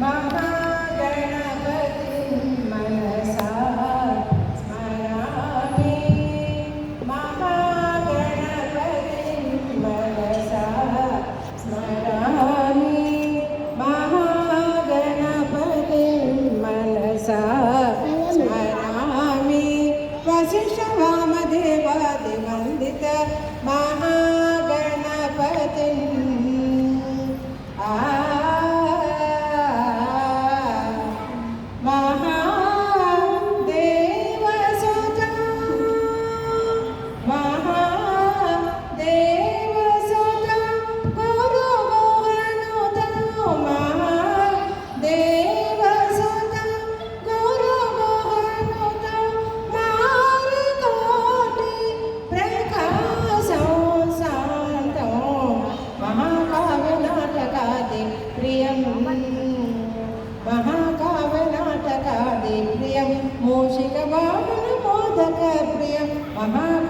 महागणपतिं मनसा स्मरामि महागणपतिं मनसा स्मरामि महागणपतिं मनसा स्मरामि वसिष्ठवामदेवादिवन्दित महागणपतिं महाकाव्यनाटकादि प्रियं मूषिकवाहनमोदक प्रियं महा